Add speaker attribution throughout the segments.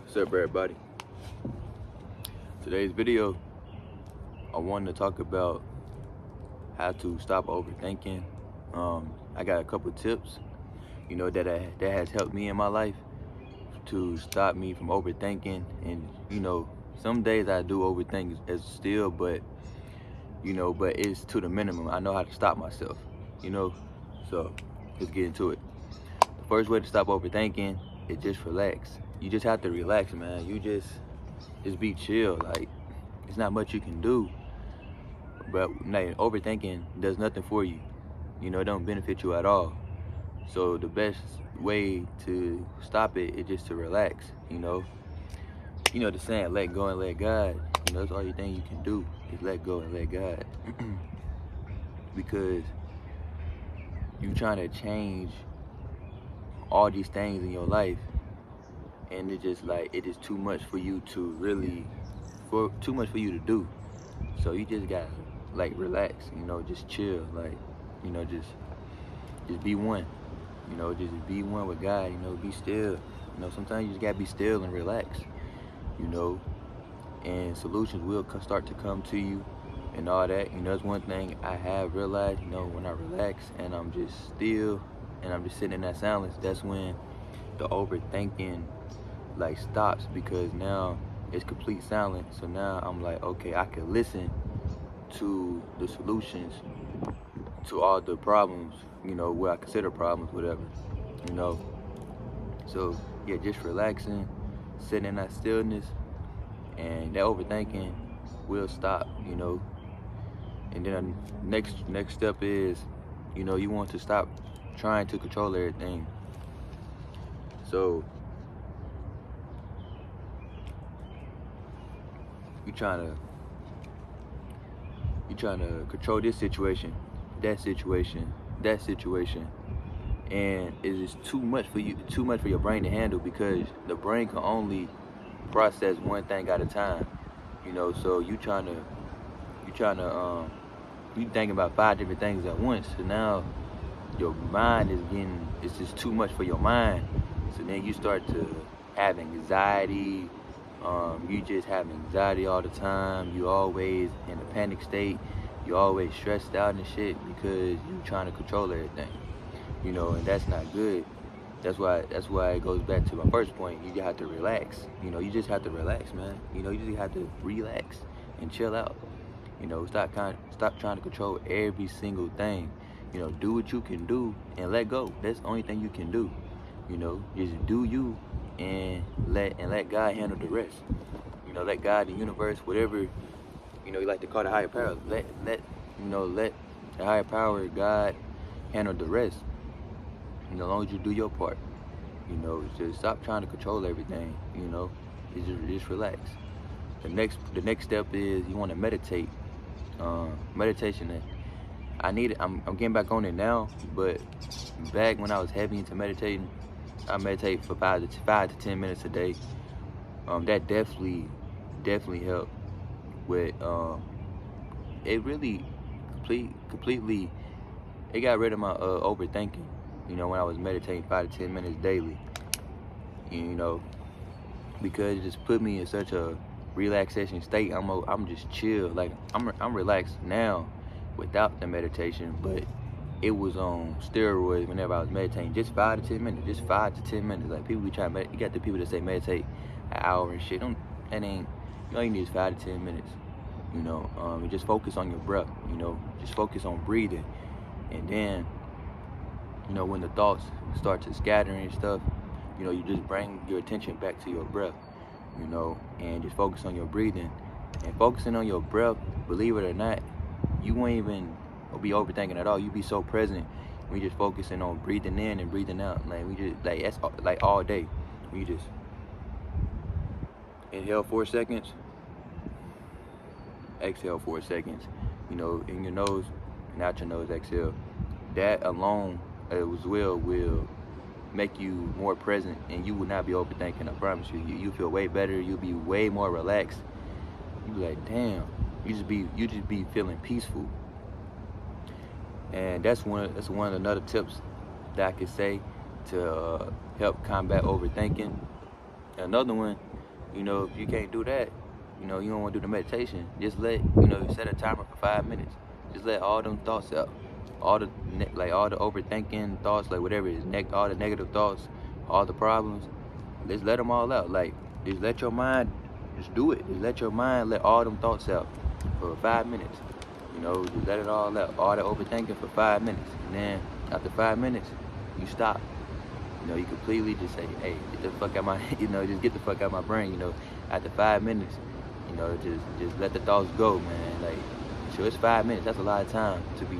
Speaker 1: What's up, everybody? Today's video, I wanted to talk about how to stop overthinking. I got a couple tips, that has helped me in my life to stop me from overthinking. And some days I do overthink as still, but it's to the minimum. I know how to stop myself. So let's get into it. The first way to stop overthinking is just relax. You just have to relax, man. You just be chill. Like, it's not much you can do, but like, overthinking does nothing for you. It don't benefit you at all. So the best way to stop it is just to relax. The saying, let go and let God. That's all you thing you can do is let go and let God. Because you trying to change all these things in your life, and it is too much for you to too much for you to do. So you just gotta relax, just chill, just be one, just be one with God, be still. Sometimes you just gotta be still and relax, and solutions will start to come to you and all that. That's one thing I have realized, when I relax and I'm just still and I'm just sitting in that silence, that's when the overthinking stops, because now it's complete silence. So now I'm like, okay, I can listen to the solutions to all the problems, what I consider problems, whatever, So yeah, just relaxing, sitting in that stillness, and that overthinking will stop, And then the next step is, you want to stop trying to control everything. So you're trying to control this situation, that situation, and it is too much for your brain to handle, because the brain can only process one thing at a time. So you thinking about 5 different things at once. So now your mind it's just too much for your mind. So then you start to have anxiety. You just have anxiety all the time. You always in a panic state. You always stressed out and shit, because you're trying to control everything. And that's not good. That's why it goes back to my first point. You have to relax. You just have to relax, man. You just have to relax and chill out. Stop trying to control every single thing. Do what you can do and let go. That's the only thing you can do. Just do you, and let God handle the rest. Let God, the universe, whatever you like to call the higher power. Let the higher power, God, handle the rest. As long as you do your part. Just stop trying to control everything. Just relax. The next step is you want to meditate. Meditation. I'm getting back on it now, but back when I was heavy into meditating, I meditate for 5 to 10 minutes a day. That definitely helped with it really completely it got rid of my overthinking, when I was meditating 5 to 10 minutes daily, because it just put me in such a relaxation state. I'm just chill, I'm relaxed now without the meditation, but it was on steroids whenever I was meditating. Just 5 to 10 minutes, just 5 to 10 minutes. Like, people be trying to you got the people that say meditate an hour and shit. All you need is 5 to 10 minutes. And just focus on your breath. Just focus on breathing, and then when the thoughts start to scatter and stuff, you just bring your attention back to your breath, and just focus on your breathing. And focusing on your breath, believe it or not, you won't even be overthinking at all. You be so present when you just focusing on breathing in and breathing out. That's all day. We just inhale 4 seconds, exhale 4 seconds, in your nose and out your nose, exhale. That alone as well will make you more present, and you will not be overthinking. I promise you. You feel way better. You'll be way more relaxed. You be like, damn. You just be feeling peaceful. And that's one of another tips that I could say to help combat overthinking. Another one You know, if you can't do that, you know, you don't want to do the meditation. Just let, set a timer for 5 minutes. Just let all them thoughts out, all the all the overthinking thoughts, like whatever it is, all the negative thoughts, all the problems. Just let them all out. Like, just let your mind, just do it. Just let your mind let all them thoughts out for 5 minutes. You know, just let it all out, all the overthinking for 5 minutes, and then after 5 minutes, you stop. You know, you completely just say, hey, get the fuck out my, just get the fuck out my brain. You know, after 5 minutes, just let the thoughts go, man. Like, so it's 5 minutes. That's a lot of time to be,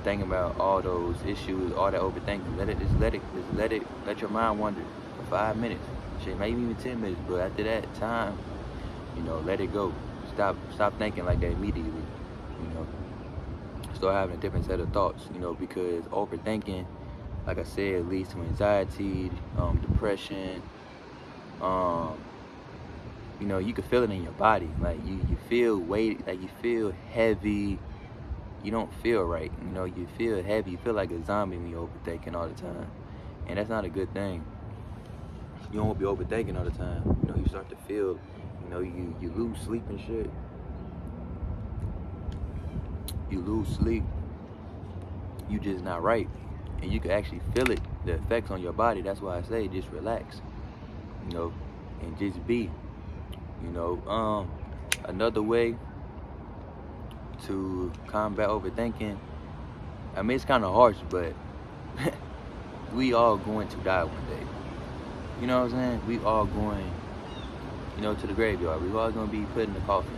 Speaker 1: thinking about all those issues, all that overthinking. Let your mind wander for 5 minutes. Shit, maybe even 10 minutes. But after that time, let it go. Stop thinking like that immediately. Start having a different set of thoughts. Because overthinking, like I said, leads to anxiety, depression. You can feel it in your body. Like you feel weight, like you feel heavy. You don't feel right. You feel heavy. You feel like a zombie when you're overthinking all the time, and that's not a good thing. You don't want to be overthinking all the time. You start to feel, you lose sleep and shit. You lose sleep. You just not right, and you can actually feel it, the effects on your body. That's why I say just relax, and just be. Another way to combat overthinking, I mean, it's kind of harsh, but we all going to die one day. You know what I'm saying? We all going, to the graveyard. We all going to be put in the coffin,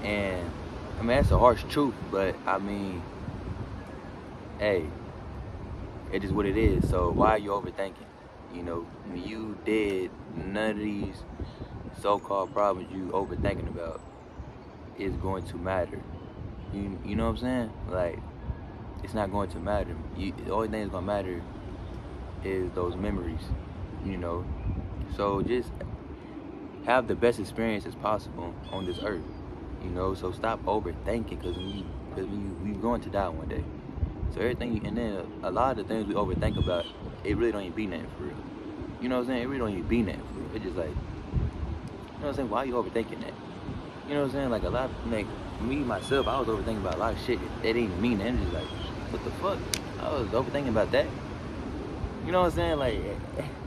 Speaker 1: And, I mean, that's a harsh truth, but, I mean, hey, it is what it is. So why are you overthinking? When you dead, none of these so-called problems you overthinking about is going to matter. You know what I'm saying? Like, it's not going to matter. The only thing that's going to matter is those memories, So just have the best experience as possible on this earth, So stop overthinking, because we going to die one day. So everything, and then a lot of the things we overthink about, it really don't even be nothing for real. You know what I'm saying? It really don't even be nothing for real. It's just like, you know what I'm saying? Why are you overthinking that? You know what I'm saying? Like, a lot, like, me, myself, I was overthinking about a lot of shit that didn't even mean that. I'm just like, what the fuck? I was overthinking about that. You know what I'm saying? Like,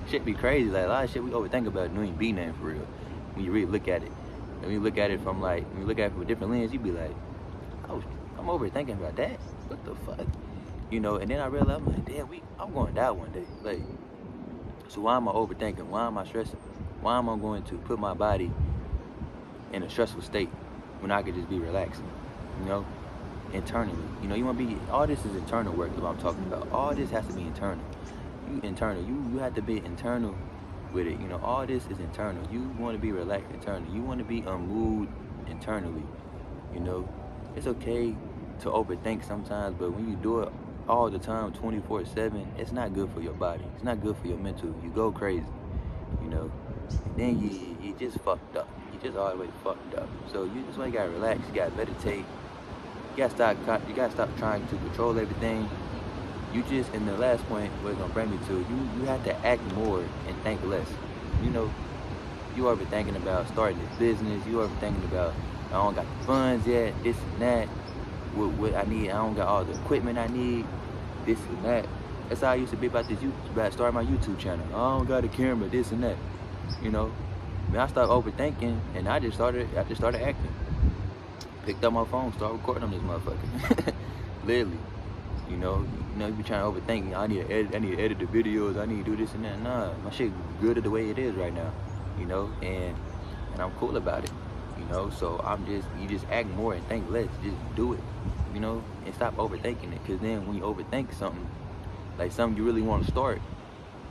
Speaker 1: shit be crazy. Like, a lot of shit we overthink about don't even be nothing for real. When you really look at it. And when you look at it from, like, when you look at it from a different lens, you be like, oh, I'm overthinking about that? What the fuck? And then I realized, I'm like, damn, I'm going to die one day. Like, so why am I overthinking? Why am I stressing? Why am I going to put my body in a stressful state when I could just be relaxing, internally? You want to be, all this is internal work that I'm talking about. All this has to be internal. You have to be internal with it. All this is internal. You want to be relaxed internally. You want to be unmoved internally. It's okay to overthink sometimes, but when you do it all the time, 24/7, it's not good for your body. It's not good for your mental. You go crazy, then you just fucked up. You just all the way fucked up. So that's why you gotta relax. You gotta meditate. You gotta stop trying to control everything. And the last point, what it's gonna bring me to, you have to act more and think less. You overthinking about starting this business. You overthinking about, I don't got the funds yet, this and that. What I need, I don't got all the equipment I need, this and that. That's how I used to be about starting my YouTube channel. I don't got a camera, this and that. Then I started overthinking, and I just started acting. Picked up my phone, started recording on this motherfucker. Literally. You be trying to overthink. I need to edit the videos, I need to do this and that. Nah, my shit good the way it is right now. And I'm cool about it. So you just act more and think less. Just do it, and stop overthinking it. Because then when you overthink something, like something you really want to start,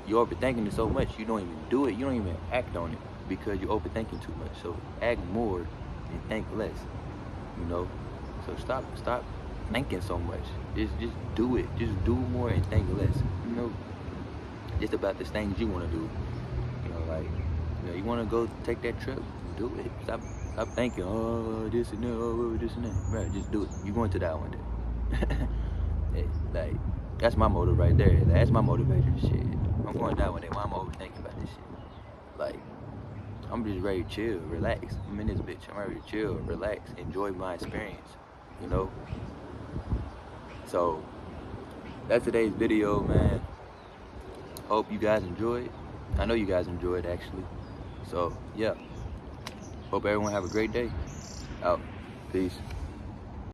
Speaker 1: you're overthinking it so much, you don't even do it. You don't even act on it because you're overthinking too much. So act more and think less, So stop thinking so much. Just do it. Just do more and think less, Just about the things you want to do. You want to go take that trip, do it. Stop thinking, oh, this and that, oh, this and that. Right, just do it. You're going to die one day. Like, that's my motive right there. That's my motivation. Shit, I'm going to die one day. Why am I overthinking about this shit? Like, I'm just ready to chill, relax. I'm in this bitch. I'm ready to chill, relax, enjoy my experience, you know? So, that's today's video, man. Hope you guys enjoyed. I know you guys enjoyed, actually. So, yeah. Hope everyone have a great day. Out. Peace.